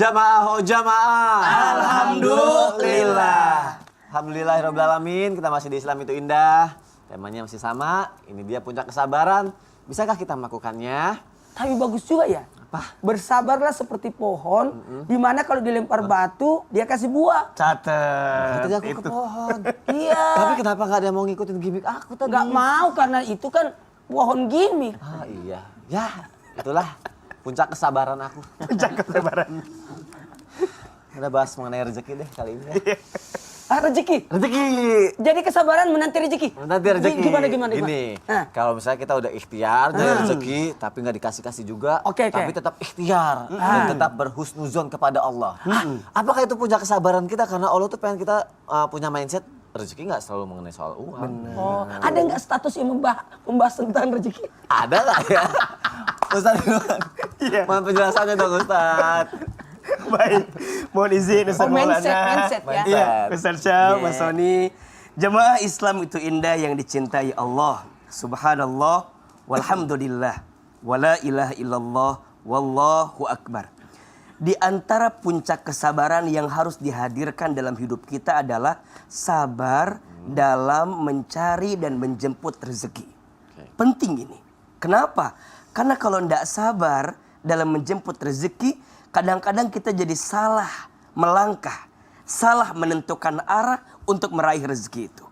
Jamaah, oh jamaah. Alhamdulillah. Alhamdulillahirabbil alamin. Kita masih di Islam itu indah. Temanya masih sama. Ini dia puncak kesabaran. Bisakah kita melakukannya? Tapi bagus juga ya. Apa? Bersabarlah seperti pohon, di mana kalau dilempar batu dia kasih buah. Catet. Tadi aku ke pohon. Iya. Tapi kenapa nggak ada yang mau ngikutin gimmick aku tadi? Nggak mau karena itu kan pohon gimmick. Ah iya. Ya, itulah puncak kesabaran aku. Puncak kesabaran. Kita bahas mengenai rezeki deh kali ini. Rezeki. Rezeki. Jadi kesabaran menanti rezeki. Nanti rezeki. Gimana? Gini, Nah. kalau misalnya kita udah ikhtiar dari rezeki, tapi nggak dikasih-kasih juga, Oke. tapi tetap ikhtiar dan tetap berhusnuzon kepada Allah. Apakah itu puncak kesabaran kita? Karena Allah tuh pengen kita punya mindset rezeki nggak selalu mengenai soal uang. Oh, ada nggak status yang membahas tentang rezeki? Ada nggak ya? Ustaz, Iya. mohon penjelasannya dong Ustaz. Baik, mohon izin Ustaz mindset ya. Iya, Ustaz Syam, Yeah. Mas Sony. Jemaah Islam itu indah yang dicintai Allah. Subhanallah, walhamdulillah, wala ilaha illallah, wallahu akbar. Di antara puncak kesabaran yang harus dihadirkan dalam hidup kita adalah sabar dalam mencari dan menjemput rezeki. Penting ini. Kenapa? Karena kalau tidak sabar dalam menjemput rezeki, kadang-kadang kita jadi salah melangkah, salah menentukan arah untuk meraih rezeki itu.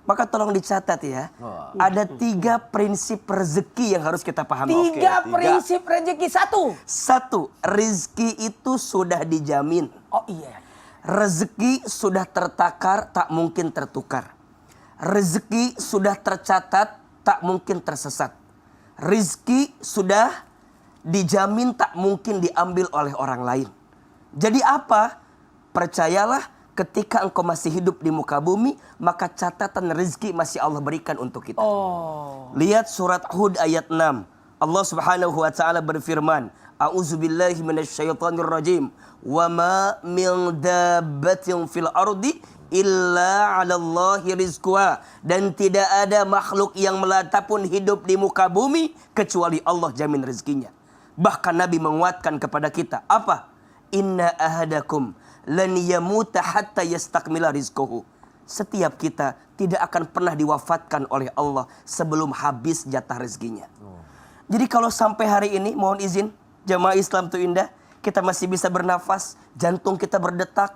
Maka tolong dicatat ya, ada 3 prinsip rezeki yang harus kita pahami. Tiga prinsip rezeki. Satu, rezeki itu sudah dijamin. Oh iya. Rezeki sudah tertakar, tak mungkin tertukar. Rezeki sudah tercatat, tak mungkin tersesat. Rezeki sudah dijamin, tak mungkin diambil oleh orang lain. Jadi apa? Percayalah, ketika engkau masih hidup di muka bumi, maka catatan rezeki masih Allah berikan untuk kita. Lihat surat Hud ayat 6. Allah Subhanahu wa taala berfirman, A'udzubillahi minasyaitonirrajim. Wa ma min dabbatin fil ardi illa 'alallahi rizquha. Dan tidak ada makhluk yang melata pun hidup di muka bumi kecuali Allah jamin rezekinya. Bahkan Nabi menguatkan kepada kita, apa? Inna ahadakum lan yamuta hatta yastakmila rizquhu. Setiap kita tidak akan pernah diwafatkan oleh Allah sebelum habis jatah rezekinya. Jadi kalau sampai hari ini, mohon izin, jamaah Islam itu indah, kita masih bisa bernafas, jantung kita berdetak,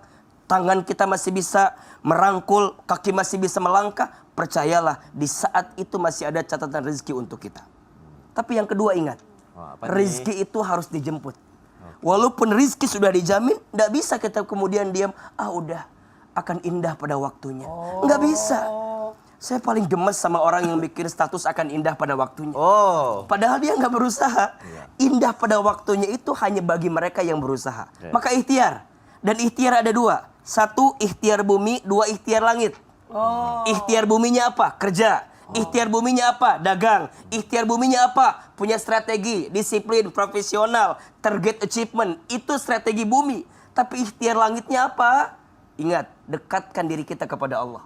tangan kita masih bisa merangkul, kaki masih bisa melangkah, percayalah di saat itu masih ada catatan rezeki untuk kita. Tapi yang kedua ingat, rezeki itu harus dijemput. Walaupun rezeki sudah dijamin, tidak bisa kita kemudian diam, udah akan indah pada waktunya. Nggak bisa. Saya paling gemes sama orang yang bikin status akan indah pada waktunya. Padahal dia nggak berusaha. Indah pada waktunya itu hanya bagi mereka yang berusaha. Maka ikhtiar. Dan ikhtiar ada 2. 1, ikhtiar bumi. 2, ikhtiar langit. Ikhtiar buminya apa? Kerja. Ikhtiar buminya apa? Dagang. Ikhtiar buminya apa? Punya strategi, disiplin, profesional, target achievement. Itu strategi bumi. Tapi ikhtiar langitnya apa? Ingat, dekatkan diri kita kepada Allah.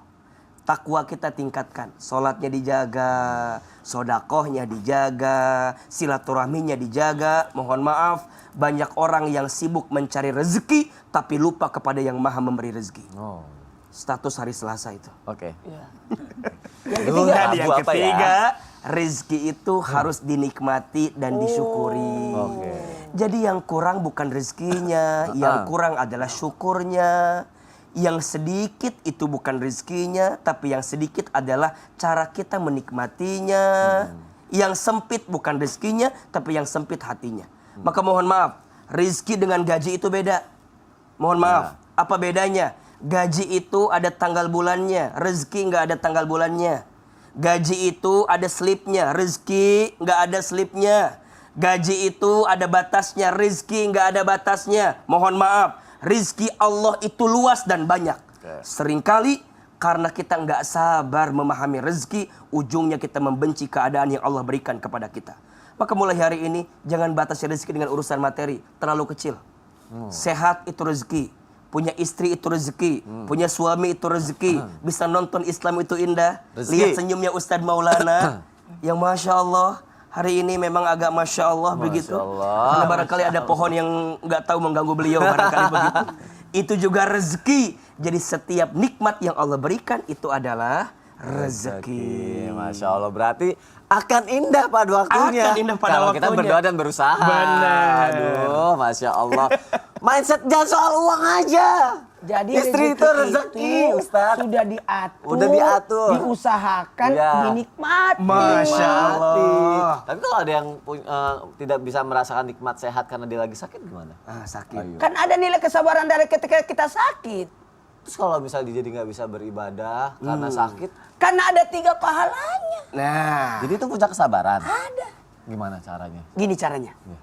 Takwa kita tingkatkan. Sholatnya dijaga, sodakohnya dijaga, silaturahminya dijaga. Mohon maaf, banyak orang yang sibuk mencari rezeki, tapi lupa kepada yang maha memberi rezeki. Status hari Selasa itu. Yang ketiga, rezeki itu harus dinikmati dan disyukuri. Jadi yang kurang bukan rezekinya, yang kurang adalah syukurnya. Yang sedikit itu bukan rezekinya, tapi yang sedikit adalah cara kita menikmatinya. Yang sempit bukan rezekinya, tapi yang sempit hatinya. Maka mohon maaf, rezeki dengan gaji itu beda. Mohon maaf, apa bedanya? Gaji itu ada tanggal bulannya, rezeki nggak ada tanggal bulannya. Gaji itu ada slipnya, rezeki nggak ada slipnya. Gaji itu ada batasnya, rezeki nggak ada batasnya. Mohon maaf, rezeki Allah itu luas dan banyak. Seringkali karena kita nggak sabar memahami rezeki, ujungnya kita membenci keadaan yang Allah berikan kepada kita. Maka mulai hari ini jangan batasi rezeki dengan urusan materi, terlalu kecil. Sehat itu rezeki. Punya istri itu rezeki, punya suami itu rezeki, bisa nonton Islam itu indah. Lihat senyumnya Ustadz Maulana, yang Masya Allah, hari ini memang agak Masya Allah begitu. Allah. Karena barangkali ada pohon yang nggak tahu mengganggu beliau, barangkali begitu. Itu juga rezeki. Jadi setiap nikmat yang Allah berikan itu adalah rezeki. Masya Allah, berarti akan indah pada waktunya. Akan indah pada kalau kita waktunya. berdoa dan berusaha. Benar. Aduh, Masya Allah. Mindset jangan soal uang aja. Jadi istri itu rezeki, itu Ustaz. sudah diatur, Udah diatur. diusahakan, Iya. dinikmati. Masya Allah. Tapi kalau ada yang tidak bisa merasakan nikmat sehat karena dia lagi sakit gimana? Sakit. Kan ada nilai kesabaran dari ketika kita sakit. Terus kalau misalnya dia jadi nggak bisa beribadah karena sakit, Karena ada 3 pahalanya. Nah, jadi itu puncak kesabaran. Ada. Gimana caranya? Gini caranya. Iya.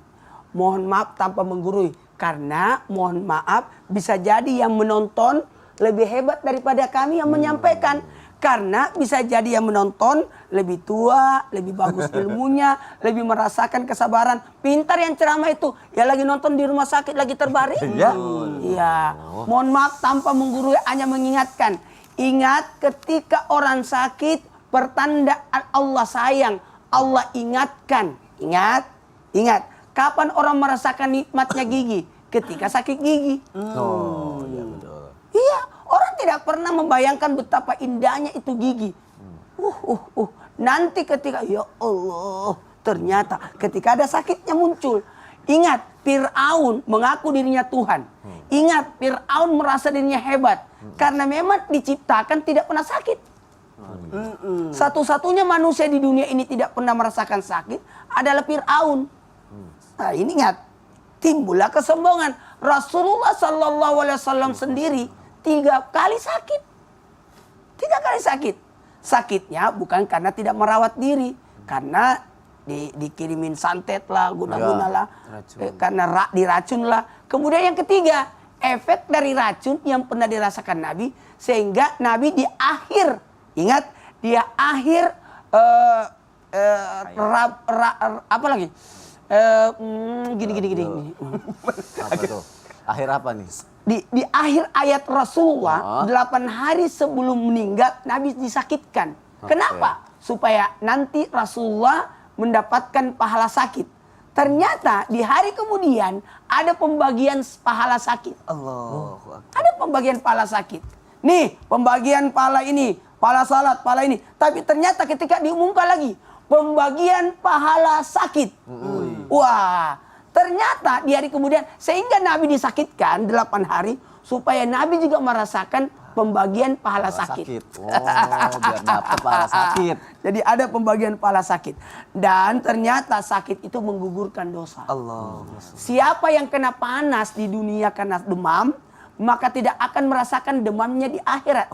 Mohon maaf tanpa menggurui. Karena mohon maaf bisa jadi yang menonton lebih hebat daripada kami yang menyampaikan. Karena bisa jadi yang menonton lebih tua, lebih bagus ilmunya, lebih merasakan kesabaran. Pintar yang ceramah itu. Ya lagi nonton di rumah sakit, lagi terbaring. Iya. Iya. Mohon maaf tanpa menggurui, hanya mengingatkan. Ingat ketika orang sakit, pertanda Allah sayang. Allah ingatkan. Ingat. Kapan orang merasakan nikmatnya gigi? Ketika sakit gigi. Oh, iya betul. Iya, orang tidak pernah membayangkan betapa indahnya itu gigi. Nanti ketika, ya Allah, ternyata ketika ada sakitnya muncul. Ingat, Fir'aun mengaku dirinya Tuhan. Ingat, Fir'aun merasa dirinya hebat. Karena memang diciptakan tidak pernah sakit. Satu-satunya manusia di dunia ini tidak pernah merasakan sakit adalah Fir'aun. Nah, ini ingat, timbullah kesombongan. Rasulullah SAW sendiri 3 kali sakit. 3 kali sakit. Sakitnya bukan karena tidak merawat diri. Karena dikirimin santet lah, guna-guna lah. Karena diracun lah. Kemudian yang ketiga, efek dari racun yang pernah dirasakan Nabi. Sehingga Nabi di akhir, ingat, dia akhir, apa lagi? Gini. Apa tuh? Akhir apa nih? Di akhir ayat Rasulullah, 8 hari sebelum meninggal, Nabi disakitkan. Kenapa? Supaya nanti Rasulullah mendapatkan pahala sakit. Ternyata di hari kemudian ada pembagian pahala sakit. Ada pembagian pahala sakit. Nih, pembagian pahala ini, pahala salat, pahala ini. Tapi ternyata ketika diumumkan lagi, pembagian pahala sakit. Wah, ternyata di hari kemudian, sehingga Nabi disakitkan 8 hari, supaya Nabi juga merasakan pembagian pahala sakit. Oh, biar dapat pahala sakit. Jadi ada pembagian pahala sakit. Dan ternyata sakit itu menggugurkan dosa. Siapa yang kena panas di dunia karena demam, maka tidak akan merasakan demamnya di akhirat.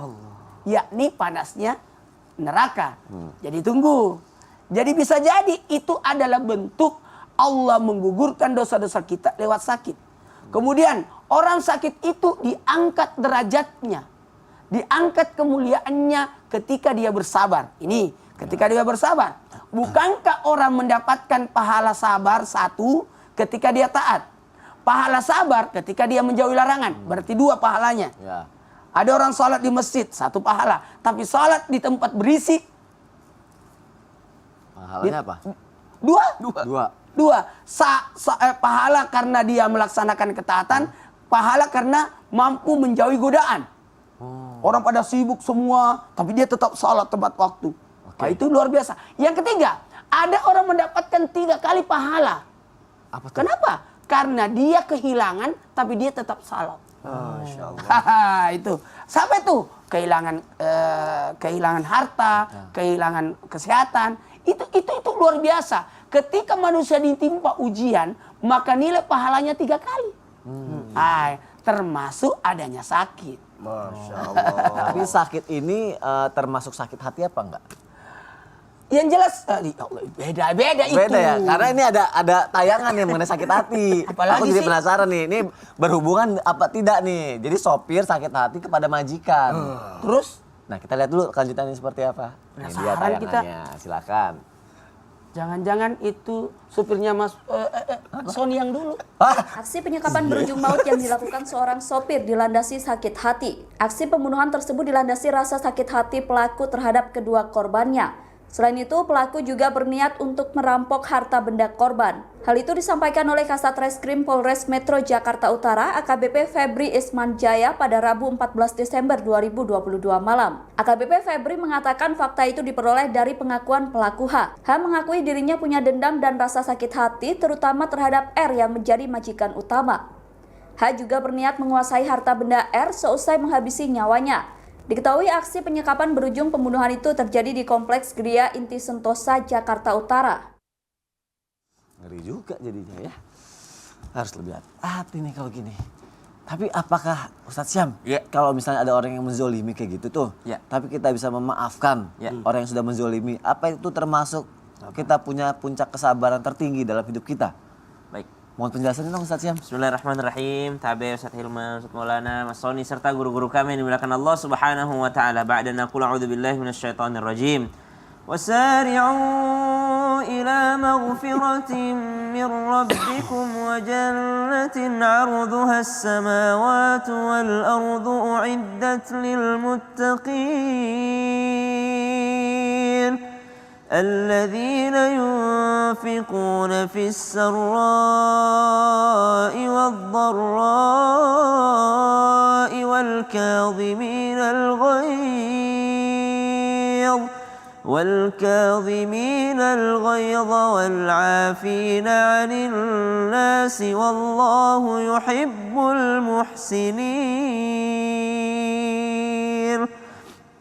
Yakni panasnya neraka. Jadi tunggu. Jadi bisa jadi itu adalah bentuk Allah menggugurkan dosa-dosa kita lewat sakit. Kemudian orang sakit itu diangkat derajatnya. Diangkat kemuliaannya ketika dia bersabar. Ini ketika dia bersabar. Bukankah orang mendapatkan pahala sabar 1 ketika dia taat? Pahala sabar ketika dia menjauhi larangan. Berarti 2 pahalanya. Ya. Ada orang sholat di masjid, 1 pahala. Tapi sholat di tempat berisik, Pahalanya apa? 2. 2. Pahala karena dia melaksanakan ketaatan, pahala karena mampu menjauhi godaan. Orang pada sibuk semua, tapi dia tetap salat tepat waktu. Nah, itu luar biasa. Yang ketiga, ada orang mendapatkan 3 kali pahala. Apa tuh? Kenapa? Karena dia kehilangan, tapi dia tetap salat. Masya Allah. Itu. Sampai tuh kehilangan harta, kehilangan kesehatan. Itu luar biasa. Ketika manusia ditimpa ujian, maka nilai pahalanya 3 kali. Termasuk adanya sakit. Masya Allah. Tapi sakit ini termasuk sakit hati apa enggak? Yang jelas, beda itu. Beda ya, karena ini ada tayangan yang mengenai sakit hati. Apalagi Aku jadi sih? penasaran nih, ini berhubungan apa tidak nih? Jadi sopir sakit hati kepada majikan. Terus, Nah, kita lihat dulu kelanjutannya seperti apa. Ini dia Penasaran kita. tayangannya, silakan. jangan-jangan itu supirnya Mas Sony yang dulu. Aksi penyekapan berujung maut yang dilakukan seorang sopir dilandasi sakit hati. Aksi pembunuhan tersebut dilandasi rasa sakit hati pelaku terhadap kedua korbannya. Selain itu, pelaku juga berniat untuk merampok harta benda korban. Hal itu disampaikan oleh Kasat Reskrim Polres Metro Jakarta Utara AKBP Febri Ismanjaya pada Rabu 14 Desember 2022 malam. AKBP Febri mengatakan fakta itu diperoleh dari pengakuan pelaku H. H mengakui dirinya punya dendam dan rasa sakit hati terutama terhadap R yang menjadi majikan utama. H juga berniat menguasai harta benda R seusai menghabisi nyawanya. Diketahui aksi penyekapan berujung pembunuhan itu terjadi di Kompleks Gria Inti Sentosa, Jakarta Utara. Ngeri juga jadinya ya. Harus lebih hati nih kalau gini. Tapi apakah Ustadz Syam, kalau misalnya ada orang yang menzolimi kayak gitu tuh, tapi kita bisa memaafkan orang yang sudah menzolimi, apa itu termasuk kita punya puncak kesabaran tertinggi dalam hidup kita? Baik. Mohon penjelasannya dong Ustadz Syam. Bismillahirrahmanirrahim. Tabe Ustadz Hilman, Ustadz Maulana, Mas Soni serta guru-guru kami yang dimuliakan Allah Subhanahu wa taala. Ba'da naqul a'udzu billahi minasyaitonir rajim. Wasari'u ila maghfiratin min rabbikum wa jannatin 'arduha as-samawati wal ardu u'iddat lil muttaqin. الذين ينفقون في السراء والضراء والكاظمين الغيظ والعافين عن الناس والله يحب المحسنين.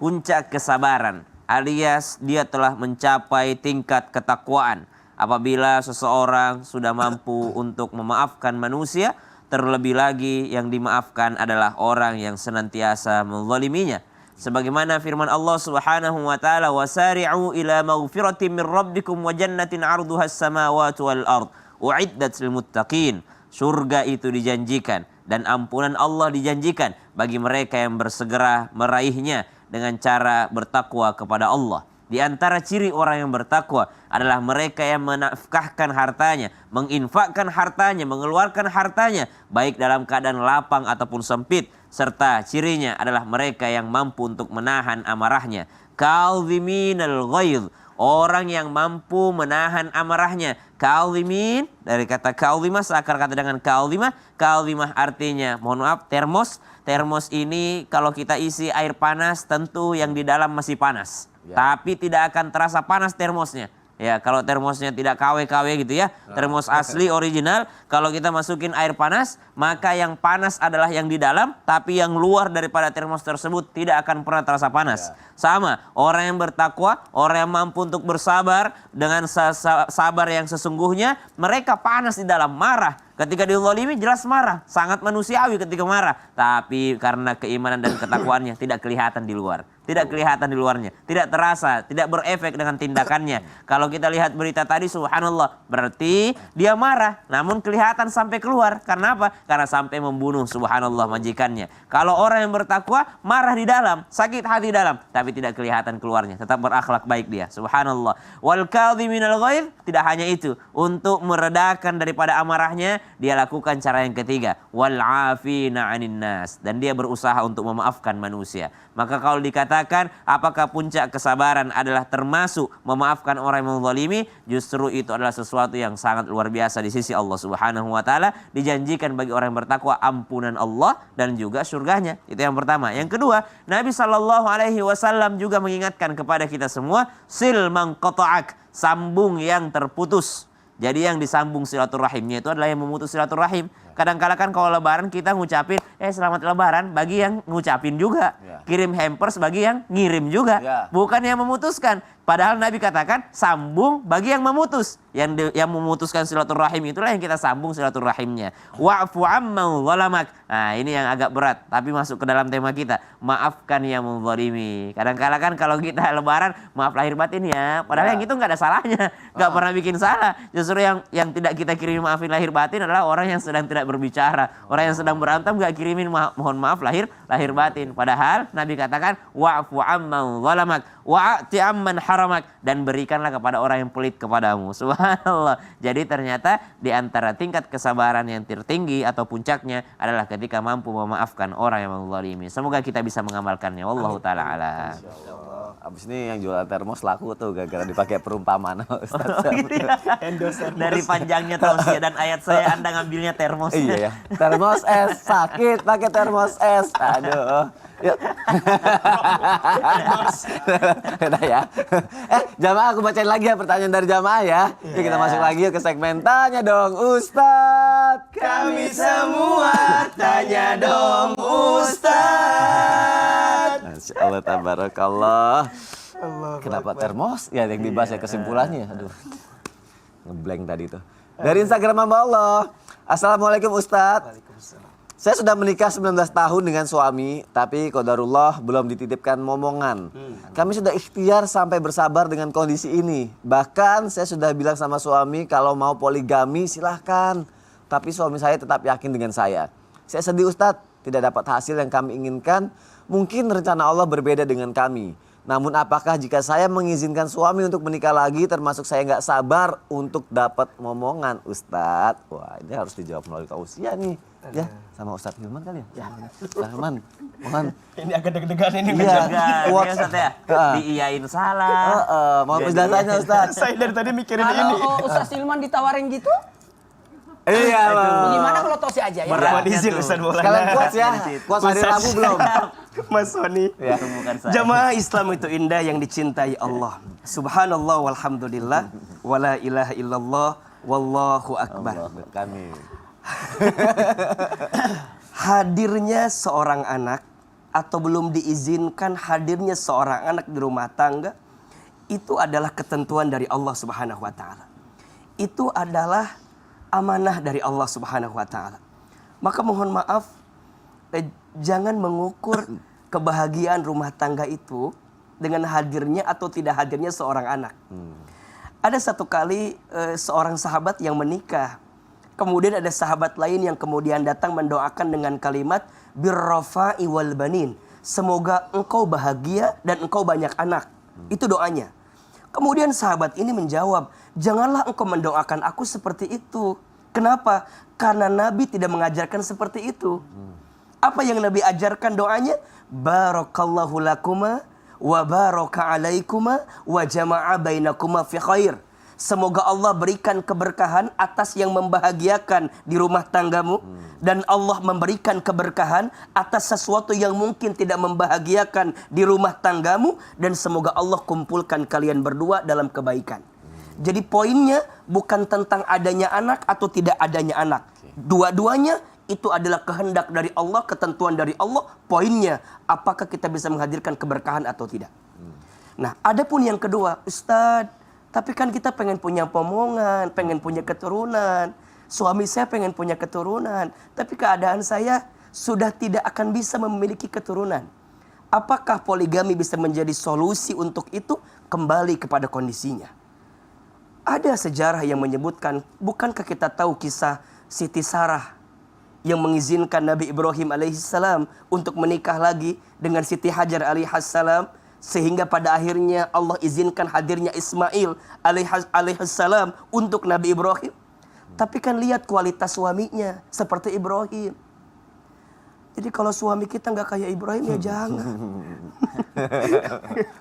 Puncak kesabaran alias dia telah mencapai tingkat ketakwaan apabila seseorang sudah mampu untuk memaafkan manusia, terlebih lagi yang dimaafkan adalah orang yang senantiasa menzaliminya. Sebagaimana firman Allah Subhanahu wa taala, "Wasari'u ila maghfiratin min rabbikum wa jannatin 'arduhas samawati wal ard u'iddat lil muttaqin." Surga itu dijanjikan dan ampunan Allah dijanjikan bagi mereka yang bersegera meraihnya dengan cara bertakwa kepada Allah. Di antara ciri orang yang bertakwa adalah mereka yang menafkahkan hartanya, menginfakkan hartanya, mengeluarkan hartanya, baik dalam keadaan lapang ataupun sempit. Serta cirinya adalah mereka yang mampu untuk menahan amarahnya. Kaziminal ghaiz, orang yang mampu menahan amarahnya. Kazimin, dari kata kazimah, seakar kata dengan kazimah. Kazimah artinya, mohon maaf, termos. Termos ini kalau kita isi air panas tentu yang di dalam masih panas. Tapi tidak akan terasa panas termosnya. Ya, kalau termosnya tidak KW-KW gitu ya. Termos asli original, kalau kita masukin air panas, maka yang panas adalah yang di dalam, tapi yang luar daripada termos tersebut tidak akan pernah terasa panas. Sama, orang yang bertakwa, orang yang mampu untuk bersabar dengan sabar yang sesungguhnya, mereka panas di dalam, marah. Ketika dizalimi jelas marah, sangat manusiawi ketika marah. Tapi karena keimanan dan ketakwaannya tidak kelihatan di luar. Tidak kelihatan di luarnya, tidak terasa, tidak berefek dengan tindakannya. Kalau kita lihat berita tadi, subhanallah, berarti dia marah, namun kelihatan sampai keluar. Karena apa? Karena sampai membunuh, subhanallah, majikannya. Kalau orang yang bertakwa, marah di dalam, sakit hati dalam, tapi tidak kelihatan keluarnya, tetap berakhlak baik dia, subhanallah. Wal kadhiminal ghaidh, tidak hanya itu, untuk meredakan daripada amarahnya, dia lakukan cara yang ketiga, wal afina 'anin nas, dan dia berusaha untuk memaafkan manusia. Maka kalau dikatakan apakah puncak kesabaran adalah termasuk memaafkan orang yang menzalimi, justru itu adalah sesuatu yang sangat luar biasa di sisi Allah Subhanahu wa taala. Dijanjikan bagi orang yang bertakwa ampunan Allah dan juga surganya. Itu yang pertama. Yang kedua, Nabi SAW juga mengingatkan kepada kita semua, sil man qata'ak, sambung yang terputus. Jadi yang disambung silaturahimnya itu adalah yang memutus silaturahim. Kadang-kadang kan kalau lebaran kita ngucapin, selamat lebaran bagi yang ngucapin juga. Kirim hampers bagi yang ngirim juga. Bukan yang memutuskan. Padahal Nabi katakan sambung bagi yang memutus. Yang memutuskan silaturahim itulah yang kita sambung silaturahimnya. Wa'fu amman zalamak. Nah ini yang agak berat. Tapi masuk ke dalam tema kita. Maafkan yang menzalimi. Kadang-kadang kan kalau kita lebaran, maaf lahir batin ya. Padahal yang itu nggak ada salahnya. Nggak pernah bikin salah. Justru yang tidak kita kirim maafin lahir batin adalah orang yang sedang tidak berbicara. Orang yang sedang berantem nggak kirimin mohon maaf lahir batin. Padahal Nabi katakan wa'fu amman zalamak. Wa'ati amman haramak, dan berikanlah kepada orang yang pelit kepadamu. Subhanallah. Jadi ternyata di antara tingkat kesabaran yang tertinggi atau puncaknya adalah ketika mampu memaafkan orang yang menzalimi. Semoga kita bisa mengamalkannya. Wallahu taala alam. abis ini yang jualan termos laku tuh gara-gara dipakai perumpamaan Ustaz. Dari panjangnya tausiah dan ayat saya Anda ngambilnya termos. Iya ya. Termos es sakit pakai termos es. Aduh. Yuk. Udah ya. Jamaah aku bacain lagi ya pertanyaan dari jamaah ya. Yuk kita masuk lagi ke segmen Tanya Dong Ustadz. Kami semua tanya dong Ustadz. Masya Allah tabarakallah. Kenapa termos? Ya yang dibahas ya kesimpulannya. Aduh. Ngeblank tadi tuh. Dari Instagram Hamba Allah. Assalamualaikum Ustadz. Saya sudah menikah 19 tahun dengan suami, tapi qadarullah belum dititipkan momongan. Kami sudah ikhtiar sampai bersabar dengan kondisi ini. Bahkan saya sudah bilang sama suami kalau mau poligami silahkan. Tapi suami saya tetap yakin dengan saya. Saya sedih Ustadz, tidak dapat hasil yang kami inginkan. Mungkin rencana Allah berbeda dengan kami. Namun apakah jika saya mengizinkan suami untuk menikah lagi termasuk saya nggak sabar untuk dapat momongan Ustadz? Wah ini harus dijawab melalui tausiah nih. Ya sama Ustadz Hilman kali ya? Ya Ustadz Hilman, mohon. Ini agak deg-degan ini. Iya. Kuat Ustadz ya? Diiyain salah. Mohon penjelasannya Ustadz. Saya dari tadi mikirin ini. Kalau Ustaz Hilman ditawarin gitu, Iya. gimana kalau tosi aja ya? Mohon izin Ustadz Maulana. Sekalian kuat ya. Kuat hari Rabu belum? Mas Sony. Ya. Jamaah Islam itu indah yang dicintai Allah. Subhanallah walhamdulillah. Wala ilaha illallah. Wallahu akbar. Kami. Hadirnya seorang anak atau belum diizinkan hadirnya seorang anak di rumah tangga itu adalah ketentuan dari Allah Subhanahu wa taala. Itu adalah amanah dari Allah Subhanahu wa taala. Maka mohon maaf jangan mengukur kebahagiaan rumah tangga itu dengan hadirnya atau tidak hadirnya seorang anak. Ada satu kali seorang sahabat yang menikah. Kemudian ada sahabat lain yang kemudian datang mendoakan dengan kalimat birrafa'i wal banin. Semoga engkau bahagia dan engkau banyak anak. Itu doanya. Kemudian sahabat ini menjawab, janganlah engkau mendoakan aku seperti itu. Kenapa? Karena Nabi tidak mengajarkan seperti itu. Apa yang Nabi ajarkan doanya? Barakallahu lakuma wa baraka alaikuma wa jama'a bainakuma fi khair. Semoga Allah berikan keberkahan atas yang membahagiakan di rumah tanggamu. Dan Allah memberikan keberkahan atas sesuatu yang mungkin tidak membahagiakan di rumah tanggamu. Dan semoga Allah kumpulkan kalian berdua dalam kebaikan. Jadi poinnya bukan tentang adanya anak atau tidak adanya anak. Dua-duanya itu adalah kehendak dari Allah, ketentuan dari Allah. Poinnya apakah kita bisa menghadirkan keberkahan atau tidak. Nah adapun yang kedua, Ustadz, tapi kan kita pengen punya pomongan, pengen punya keturunan. Suami saya pengen punya keturunan. Tapi keadaan saya sudah tidak akan bisa memiliki keturunan. Apakah poligami bisa menjadi solusi untuk itu? Kembali kepada kondisinya. Ada sejarah yang menyebutkan, bukankah kita tahu kisah Siti Sarah yang mengizinkan Nabi Ibrahim alaihissalam untuk menikah lagi dengan Siti Hajar alaihissalam? Sehingga pada akhirnya Allah izinkan hadirnya Ismail alaihissalam untuk Nabi Ibrahim. Tapi kan lihat kualitas suaminya seperti Ibrahim. Jadi kalau suami kita nggak kayak Ibrahim ya jangan.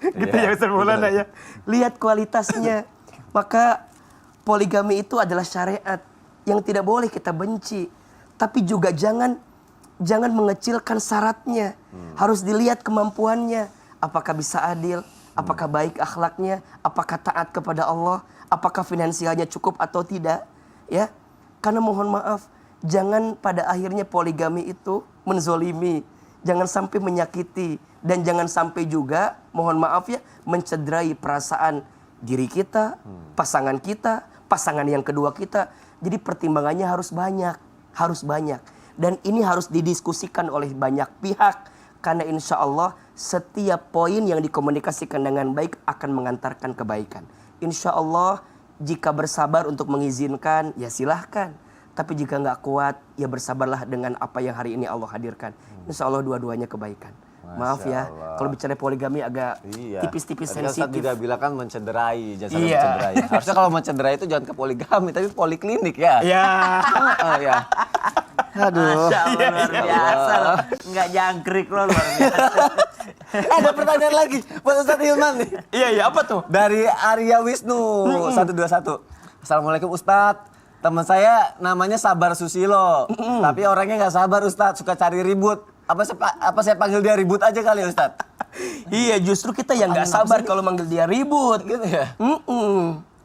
Gitu ya Ustaz Maulana ya. Lihat kualitasnya. Maka poligami itu adalah syariat yang tidak boleh kita benci. Tapi juga jangan mengecilkan syaratnya. Harus dilihat kemampuannya. Apakah bisa adil? Apakah baik akhlaknya? Apakah taat kepada Allah? Apakah finansialnya cukup atau tidak? Ya, karena mohon maaf, jangan pada akhirnya poligami itu menzolimi, jangan sampai menyakiti, dan jangan sampai juga, mohon maaf ya, mencederai perasaan diri kita, pasangan yang kedua kita. Jadi pertimbangannya harus banyak, dan ini harus didiskusikan oleh banyak pihak. Karena insya Allah setiap poin yang dikomunikasikan dengan baik akan mengantarkan kebaikan. Insya Allah jika bersabar untuk mengizinkan ya silahkan. Tapi jika nggak kuat ya bersabarlah dengan apa yang hari ini Allah hadirkan. Insya Allah dua-duanya kebaikan. Maaf ya kalau bicara poligami agak tipis-tipis sensitif. Ustaz juga bilang kan mencederai, jangan sampai mencederai. Harusnya kalau mencederai itu jangan ke poligami tapi poliklinik ya. Iya. Ya. Aduh. Masya Allah, luar biasa loh. Nggak jangkrik lo, luar biasa. Ada pertanyaan lagi buat Ustadz Hilman nih. Iya, apa tuh? Dari Arya Wisnu 121. Assalamualaikum Ustadz. Teman saya namanya Sabar Susilo. Tapi orangnya nggak sabar Ustadz, suka cari ribut. Apa saya panggil dia ribut aja kali ya Ustadz? Iya, justru kita yang nggak sabar kalau manggil dia ribut. Gitu ya?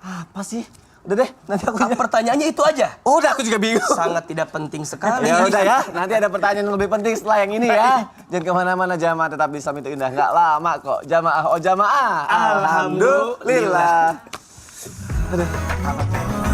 Apa sih? Udah deh, nanti aku Pertanyaannya itu aja. Udah, aku juga bingung. Sangat tidak penting sekali. Ya udah ya, nanti ada pertanyaan yang lebih penting setelah yang ini ya. Jangan kemana-mana, jamaah tetap di Islam itu indah. Nggak lama kok. Jamaah, oh jamaah. Alhamdulillah. Aduh.